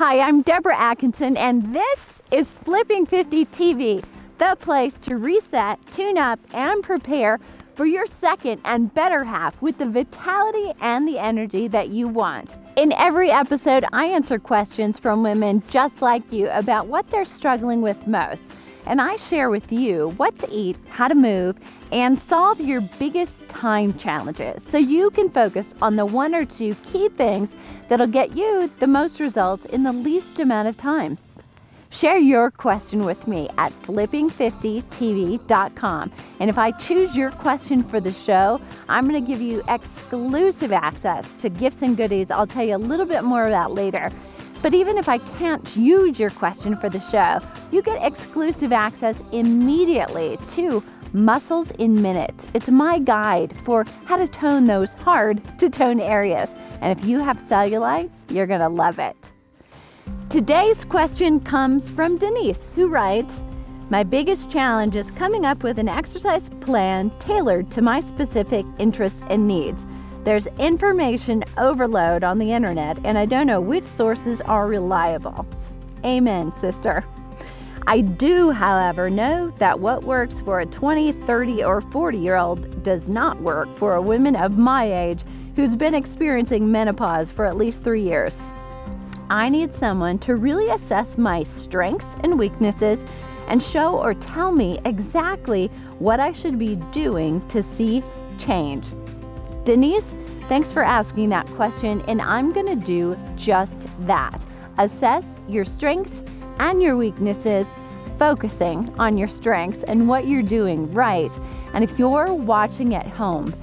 Hi, I'm Deborah Atkinson, and this is Flipping 50 TV, the place to reset, tune up, and prepare for your second and better half with the vitality and the energy that you want. In every episode, I answer questions from women just like you about what they're struggling with most. And I share with you what to eat, how to move, and solve your biggest time challenges so you can focus on the one or two key things that'll get you the most results in the least amount of time. Share your question with me at flipping50tv.com. And if I choose your question for the show, I'm going to give you exclusive access to gifts and goodies I'll tell you a little bit more about later. But even if I can't use your question for the show, you get exclusive access immediately to Muscles in Minutes. It's my guide for how to tone those hard to tone areas. And if you have cellulite, you're going to love it. Today's question comes from Denise, who writes, "My biggest challenge is coming up with an exercise plan tailored to my specific interests and needs. There's information overload on the internet, and I don't know which sources are reliable." Amen, sister. I do, however, know that what works for a 20, 30, or 40-year-old does not work for a woman of my age who's been experiencing menopause for at least 3 years. I need someone to really assess my strengths and weaknesses and show or tell me exactly what I should be doing to see change. Denise, thanks for asking that question, and I'm going to do just that. Assess your strengths and your weaknesses, focusing on your strengths and what you're doing right. And if you're watching at home,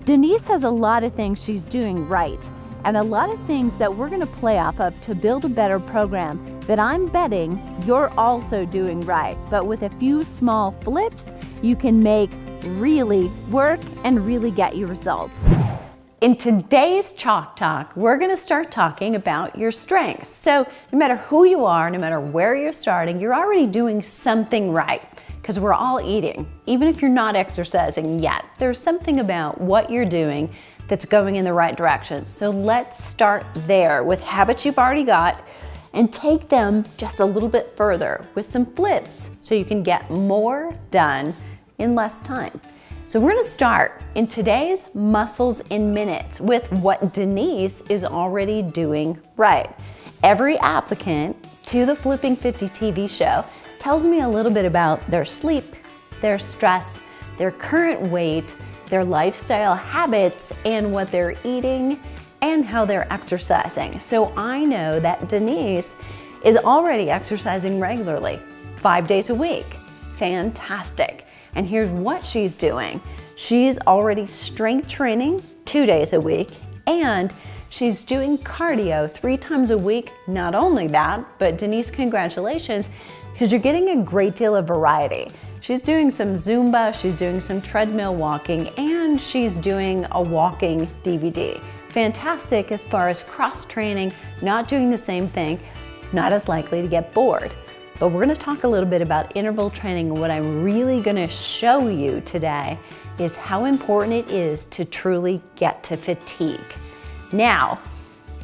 Denise has a lot of things she's doing right and a lot of things that we're going to play off of to build a better program that I'm betting you're also doing right. But with a few small flips, you can make really work and really get your results. In today's Chalk Talk, we're going to start talking about your strengths. So no matter who you are, no matter where you're starting, you're already doing something right because we're all eating. Even if you're not exercising yet, there's something about what you're doing that's going in the right direction. So let's start there with habits you've already got and take them just a little bit further with some flips so you can get more done in less time. So we're going to start in today's Muscles in Minutes with what Denise is already doing right. Every applicant to the Flipping 50 TV show tells me a little bit about their sleep, their stress, their current weight, their lifestyle habits, and what they're eating and how they're exercising. So I know that Denise is already exercising regularly, 5 days a week. Fantastic. And here's what she's doing. She's already strength training 2 days a week, and she's doing cardio 3 times a week. Not only that, but Denise, congratulations, because you're getting a great deal of variety. She's doing some Zumba, she's doing some treadmill walking, and she's doing a walking DVD. Fantastic as far as cross training, not doing the same thing, not as likely to get bored. But we're going to talk a little bit about interval training, and what I'm really going to show you today is how important it is to truly get to fatigue. Now,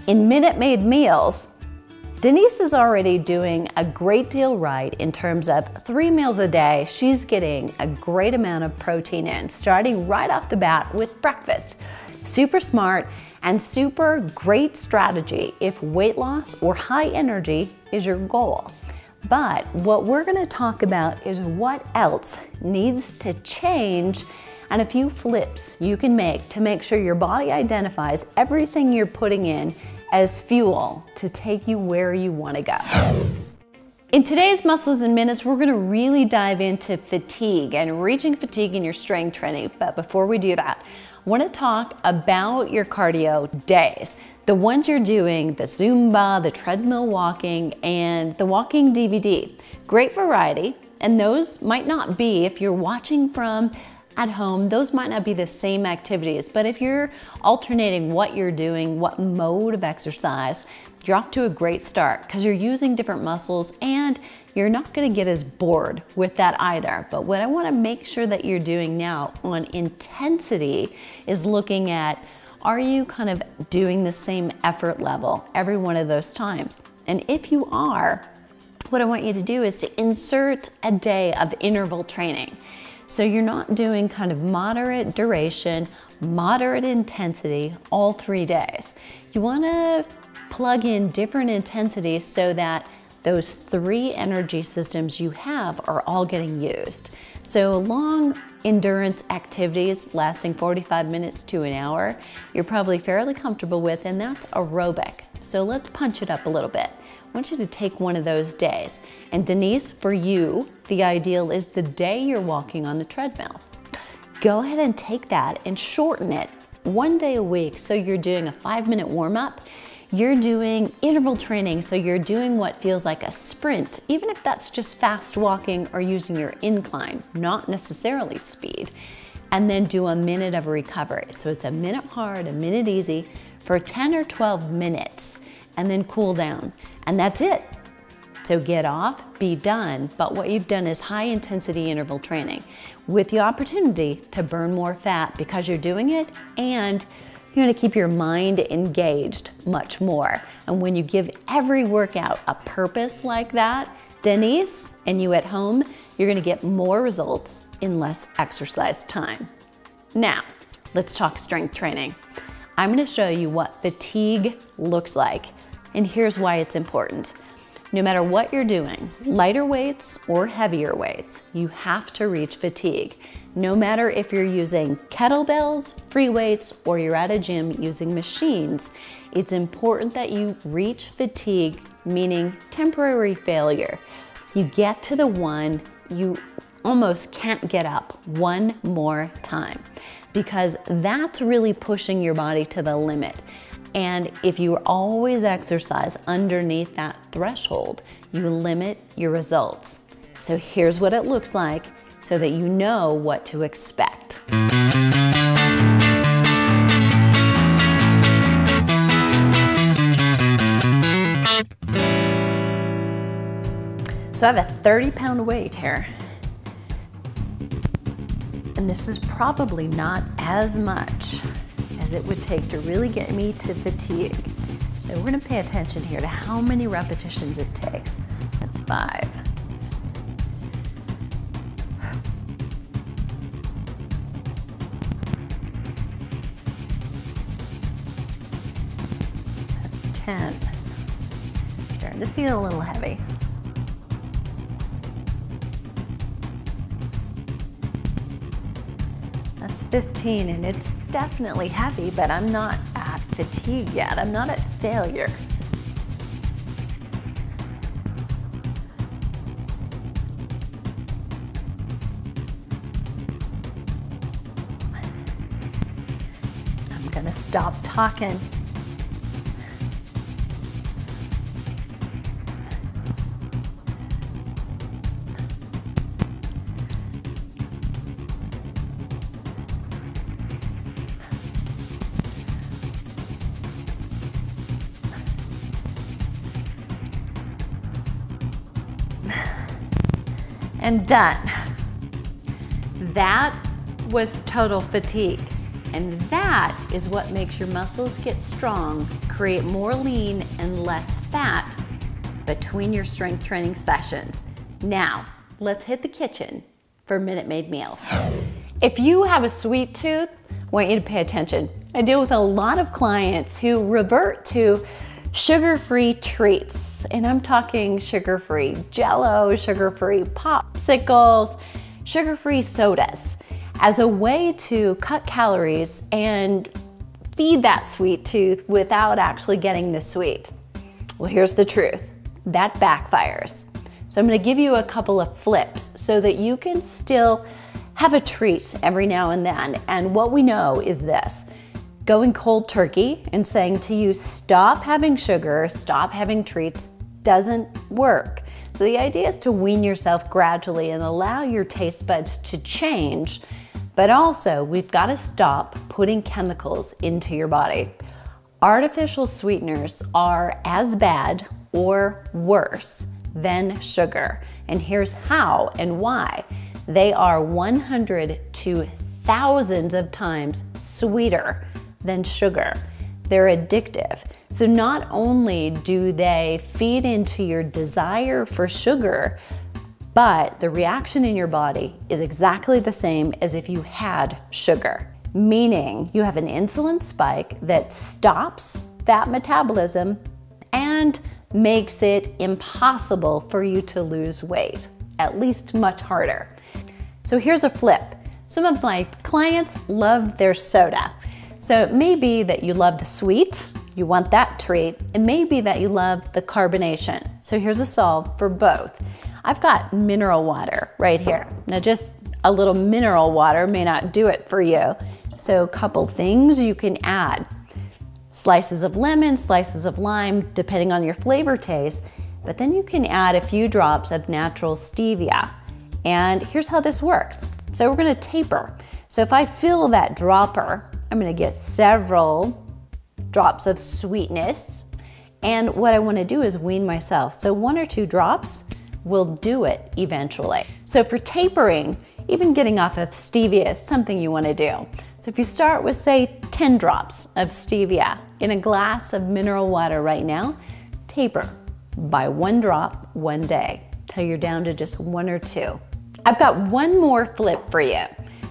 in Minute Maid meals, Denise is already doing a great deal right in terms of 3 meals a day. She's getting a great amount of protein in, starting right off the bat with breakfast. Super smart and super great strategy if weight loss or high energy is your goal. But what we're going to talk about is what else needs to change and a few flips you can make to make sure your body identifies everything you're putting in as fuel to take you where you want to go. In today's Muscles in Minutes, we're going to really dive into fatigue and reaching fatigue in your strength training. But before we do that, I want to talk about your cardio days. The ones you're doing, the Zumba, the treadmill walking, and the walking DVD. Great variety, and those might not be, if you're watching from at home, those might not be the same activities, but if you're alternating what you're doing, what mode of exercise, you're off to a great start because you're using different muscles and you're not going to get as bored with that either. But what I want to make sure that you're doing now on intensity is looking at, are you kind of doing the same effort level every one of those times? And if you are, what I want you to do is to insert a day of interval training. So you're not doing kind of moderate duration, moderate intensity all 3 days. You want to plug in different intensities so that those 3 energy systems you have are all getting used. So long endurance activities lasting 45 minutes to an hour, you're probably fairly comfortable with, and that's aerobic. So let's punch it up a little bit. I want you to take one of those days. And Denise, for you, the ideal is the day you're walking on the treadmill. Go ahead and take that and shorten it 1 day a week. So you're doing a 5-minute warm-up. You're doing interval training, so you're doing what feels like a sprint, even if that's just fast walking or using your incline, not necessarily speed. And then do a minute of recovery. So it's a minute hard, a minute easy for 10 or 12 minutes, and then cool down. And that's it. So get off, be done, but what you've done is high intensity interval training with the opportunity to burn more fat because you're doing it, and you're gonna keep your mind engaged much more. And when you give every workout a purpose like that, Denise, and you at home, you're gonna get more results in less exercise time. Now, let's talk strength training. I'm gonna show you what fatigue looks like, and here's why it's important. No matter what you're doing, lighter weights or heavier weights, you have to reach fatigue. No matter if you're using kettlebells, free weights, or you're at a gym using machines, it's important that you reach fatigue, meaning temporary failure. You get to the one you almost can't get up one more time, because that's really pushing your body to the limit. And if you always exercise underneath that threshold, you limit your results. So here's what it looks like so that you know what to expect. So I have a 30-pound weight here. And this is probably not as much as it would take to really get me to fatigue. So we're gonna pay attention here to how many repetitions it takes. That's 5. That's 10. Starting to feel a little heavy. That's 15, and it's definitely heavy, but I'm not at fatigue yet. I'm not at failure. I'm gonna stop talking. And done. That was total fatigue. And that is what makes your muscles get strong, create more lean and less fat between your strength training sessions. Now, let's hit the kitchen for Minute Maid meals. If you have a sweet tooth, I want you to pay attention. I deal with a lot of clients who revert to sugar-free treats, and I'm talking sugar-free Jell-O, sugar-free popsicles, sugar-free sodas as a way to cut calories and feed that sweet tooth without actually getting the sweet. Well, here's the truth. That backfires. So I'm gonna give you a couple of flips so that you can still have a treat every now and then. And what we know is this: going cold turkey and saying to you, stop having sugar, stop having treats, doesn't work. So the idea is to wean yourself gradually and allow your taste buds to change, but also we've got to stop putting chemicals into your body. Artificial sweeteners are as bad or worse than sugar. And here's how and why. They are 100 to thousands of times sweeter than sugar. they're addictive. So not only do they feed into your desire for sugar, but the reaction in your body is exactly the same as if you had sugar. Meaning you have an insulin spike that stops fat metabolism and makes it impossible for you to lose weight, at least much harder. So here's a flip. Some of my clients love their soda. So it may be that you love the sweet, you want that treat. It may be that you love the carbonation. So here's a solve for both. I've got mineral water right here. Now just a little mineral water may not do it for you. So a couple things you can add. Slices of lemon, slices of lime, depending on your flavor taste. But then you can add a few drops of natural stevia. And here's how this works. So we're gonna taper. So if I fill that dropper, I'm gonna get several drops of sweetness. And what I wanna do is wean myself. So 1 or 2 drops will do it eventually. So for tapering, even getting off of stevia is something you wanna do. So if you start with, say, 10 drops of stevia in a glass of mineral water right now, taper by 1 drop 1 day till you're down to just 1 or 2. I've got one more flip for you.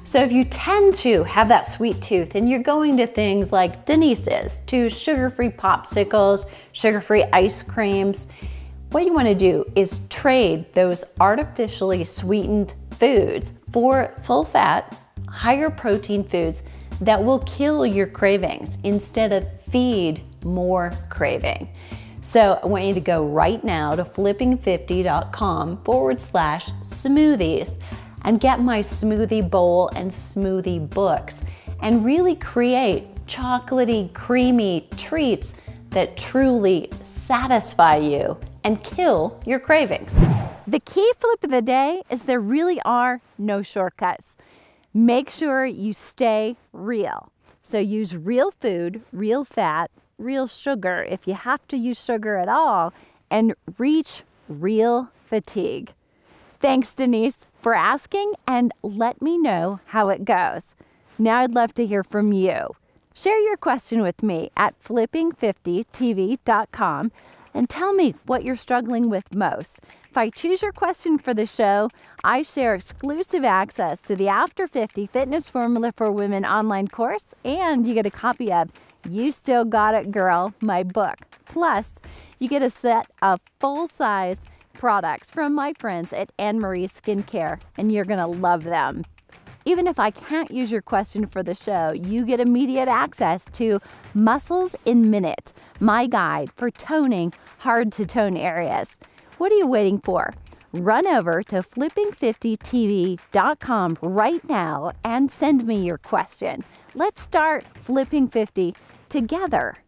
So if you tend to have that sweet tooth and you're going to things like Denise's, to sugar-free popsicles, sugar-free ice creams, what you want to do is trade those artificially sweetened foods for full-fat, higher protein foods that will kill your cravings instead of feed more craving. So I want you to go right now to flipping50.com/smoothies and get my smoothie bowl and smoothie books and really create chocolatey, creamy treats that truly satisfy you and kill your cravings. The key flip of the day is there really are no shortcuts. Make sure you stay real. So use real food, real fat, real sugar if you have to use sugar at all, and reach real fatigue. Thanks, Denise, for asking, and let me know how it goes. Now I'd love to hear from you. Share your question with me at flipping50tv.com and tell me what you're struggling with most. If I choose your question for the show, I share exclusive access to the After 50 Fitness Formula for Women online course, and you get a copy of You Still Got It, Girl, my book. Plus, you get a set of full-size products from my friends at Anne Marie Skincare, and you're gonna love them. Even if I can't use your question for the show, you get immediate access to Muscles in Minute, my guide for toning hard-to-tone areas. What are you waiting for? Run over to flipping50tv.com right now and send me your question. Let's start Flipping 50 together.